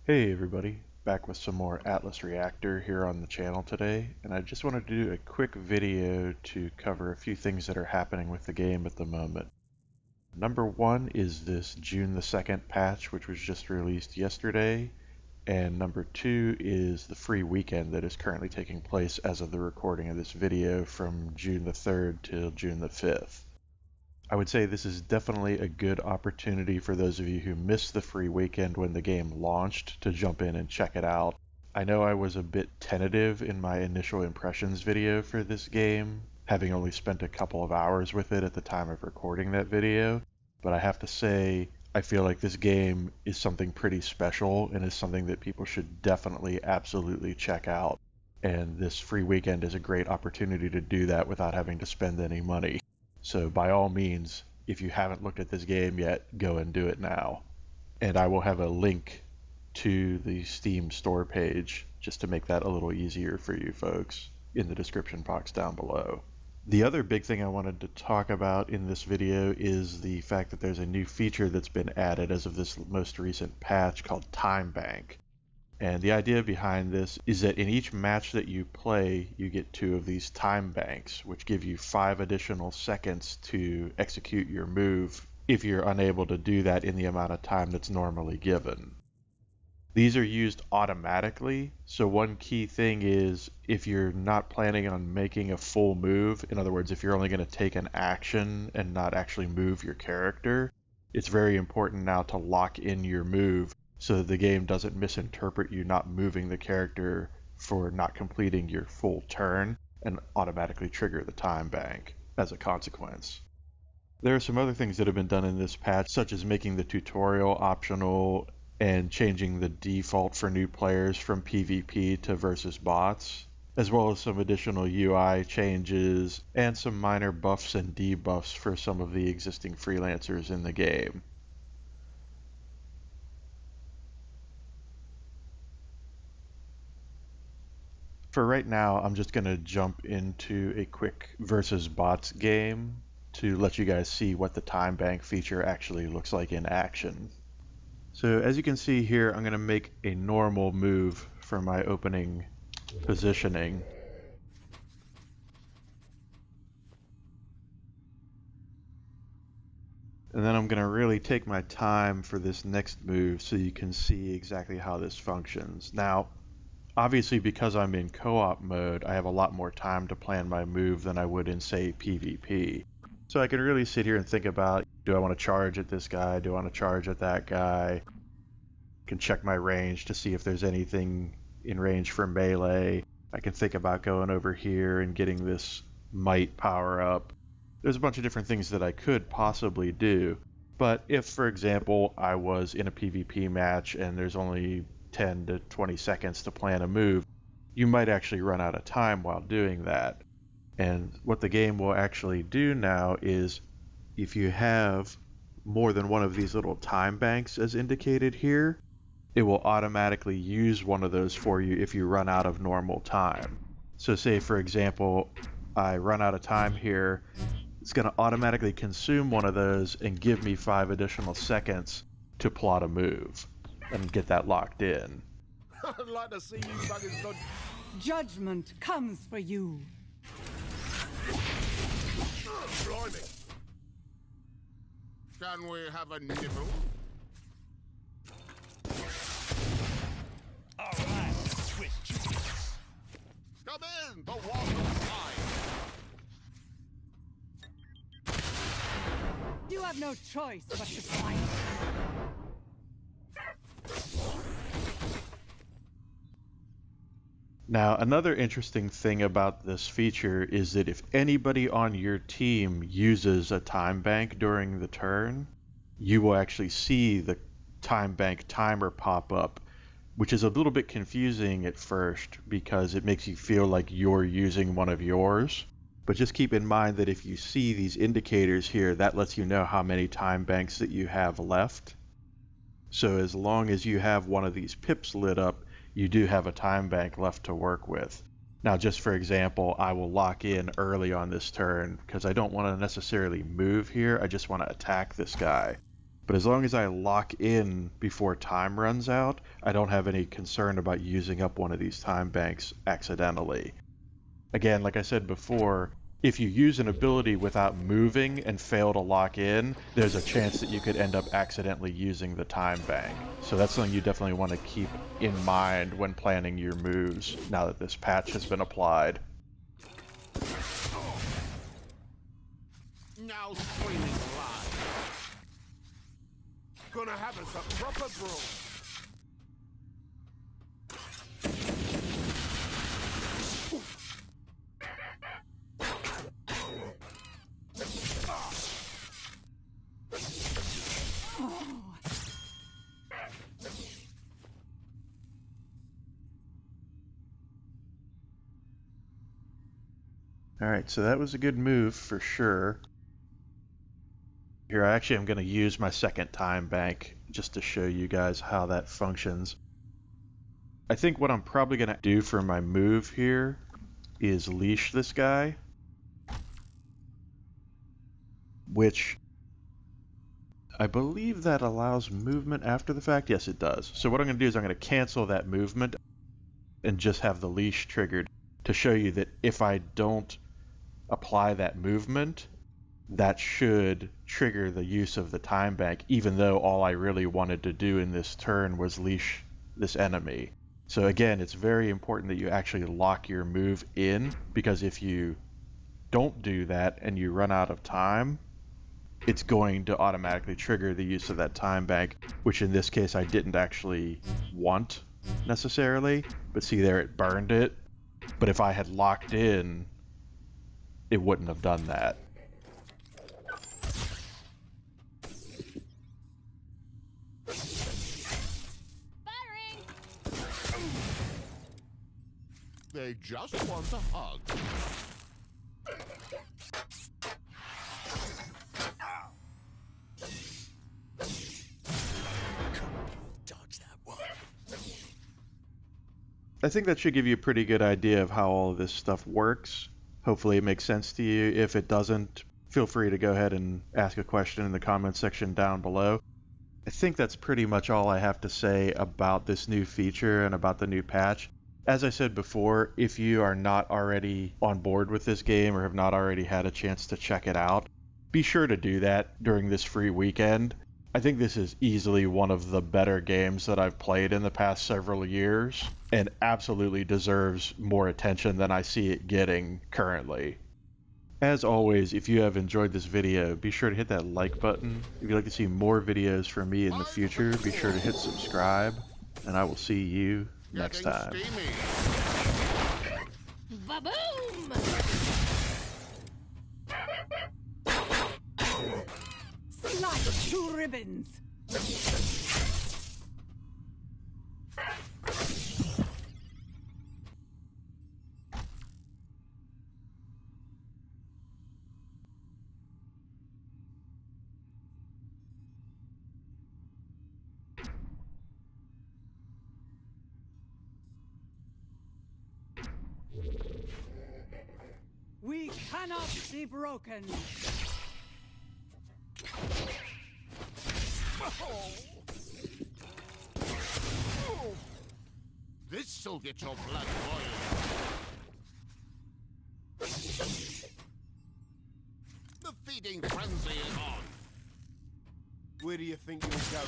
Hey everybody, back with some more Atlas Reactor here on the channel today, and I just wanted to do a quick video to cover a few things that are happening with the game at the moment. Number one is this June the 2nd patch, which was just released yesterday, and number two is the free weekend that is currently taking place as of the recording of this video from June the 3rd till June the 5th. I would say this is definitely a good opportunity for those of you who missed the free weekend when the game launched to jump in and check it out. I know I was a bit tentative in my initial impressions video for this game, having only spent a couple of hours with it at the time of recording that video, but I have to say I feel like this game is something pretty special and is something that people should definitely absolutely check out. And this free weekend is a great opportunity to do that without having to spend any money. So by all means, if you haven't looked at this game yet, go and do it now. And I will have a link to the Steam store page just to make that a little easier for you folks in the description box down below. The other big thing I wanted to talk about in this video is the fact that there's a new feature that's been added as of this most recent patch called Time Bank. And the idea behind this is that in each match that you play, you get 2 of these time banks, which give you 5 additional seconds to execute your move if you're unable to do that in the amount of time that's normally given. These are used automatically, so one key thing is if you're not planning on making a full move, in other words, if you're only going to take an action and not actually move your character, it's very important now to lock in your move so that the game doesn't misinterpret you not moving the character for not completing your full turn and automatically trigger the time bank as a consequence. There are some other things that have been done in this patch, such as making the tutorial optional and changing the default for new players from PvP to versus bots, as well as some additional UI changes and some minor buffs and debuffs for some of the existing freelancers in the game. For right now, I'm just going to jump into a quick versus bots game to let you guys see what the time bank feature actually looks like in action. So as you can see here, I'm going to make a normal move for my opening positioning. And then I'm going to really take my time for this next move so you can see exactly how this functions. Now, obviously, because I'm in co-op mode, I have a lot more time to plan my move than I would in, say, PvP. So I can really sit here and think about, do I want to charge at this guy? Do I want to charge at that guy? I can check my range to see if there's anything in range for melee. I can think about going over here and getting this might power up. There's a bunch of different things that I could possibly do. But if, for example, I was in a PvP match and there's only 10 to 20 seconds to plan a move, you might actually run out of time while doing that. And what the game will actually do now is, if you have more than one of these little time banks as indicated here, it will automatically use one of those for you if you run out of normal time. So say, for example, I run out of time here, it's going to automatically consume one of those and give me 5 additional seconds to plot a move and get that locked in. I'd like to see you buggers done. Judgment comes for you. Blimey. Can we have a nibble? All right, Swiss cheese. Come in, the water's fine. You have no choice but to fight. Now, another interesting thing about this feature is that if anybody on your team uses a time bank during the turn, you will actually see the time bank timer pop up, which is a little bit confusing at first because it makes you feel like you're using one of yours. But just keep in mind that if you see these indicators here, that lets you know how many time banks that you have left. So as long as you have one of these pips lit up, you do have a time bank left to work with. Now, just for example, I will lock in early on this turn because I don't want to necessarily move here. I just want to attack this guy. But as long as I lock in before time runs out, I don't have any concern about using up one of these time banks accidentally. Again, like I said before, if you use an ability without moving and fail to lock in, there's a chance that you could end up accidentally using the time bank. So that's something you definitely want to keep in mind when planning your moves now that this patch has been applied. Now screaming live. Gonna have us a proper brawl. Alright, so that was a good move for sure. Here, I actually am going to use my second time bank just to show you guys how that functions. I think what I'm probably going to do for my move here is leash this guy, which I believe that allows movement after the fact. Yes, it does. So what I'm going to do is I'm going to cancel that movement and just have the leash triggered to show you that if I don't apply that movement, that should trigger the use of the time bank, even though all I really wanted to do in this turn was leash this enemy. So again, it's very important that you actually lock your move in, because if you don't do that and you run out of time, it's going to automatically trigger the use of that time bank, which in this case I didn't actually want necessarily, but see there, it burned it. But if I had locked in, it wouldn't have done that. They just want a hug. Dodge that one. I think that should give you a pretty good idea of how all of this stuff works. Hopefully it makes sense to you. If it doesn't, feel free to go ahead and ask a question in the comment section down below. I think that's pretty much all I have to say about this new feature and about the new patch. As I said before, if you are not already on board with this game or have not already had a chance to check it out, be sure to do that during this free weekend. I think this is easily one of the better games that I've played in the past several years, and absolutely deserves more attention than I see it getting currently. As always, if you have enjoyed this video, be sure to hit that like button. If you'd like to see more videos from me in the future, be sure to hit subscribe, and I will see you next time. Ba-boom! Slice to ribbons. We cannot be broken. This'll get your blood boiling. The feeding frenzy is on. Where do you think you're going?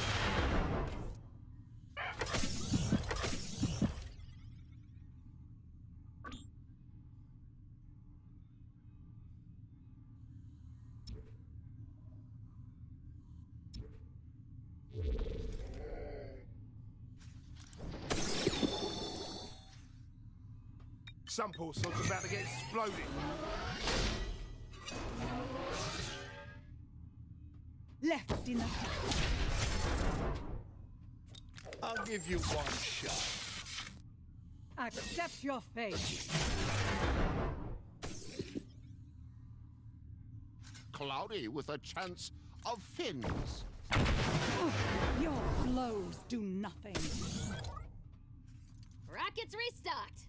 Some poor sod's about to get exploded. Left in the dust. I'll give you one shot. Accept your fate. Cloudy with a chance of fins. Your blows do nothing. Rockets restocked.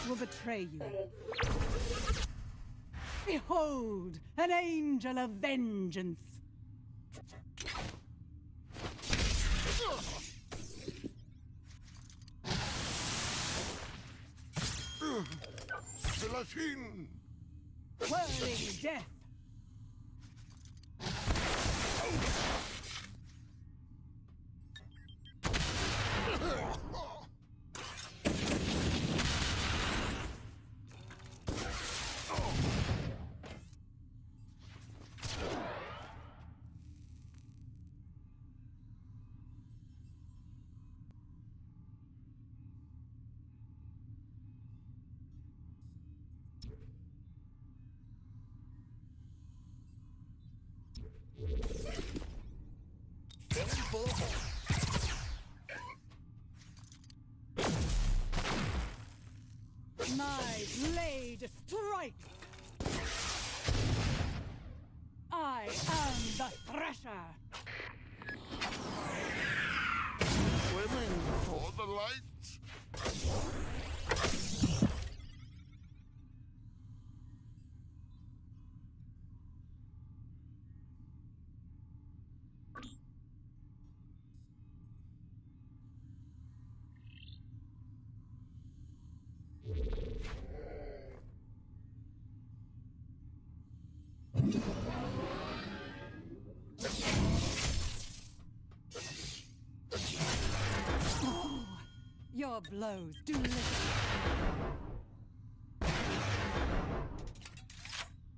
will betray you. Behold, an angel of vengeance. Slashin! Whirling death. My blade strikes. I am the Thresher. Swimming for the lights. Your blows do little.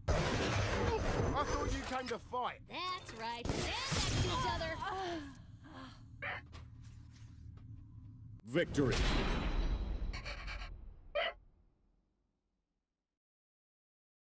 I thought you came to fight. That's right. Stand next to each other. Victory.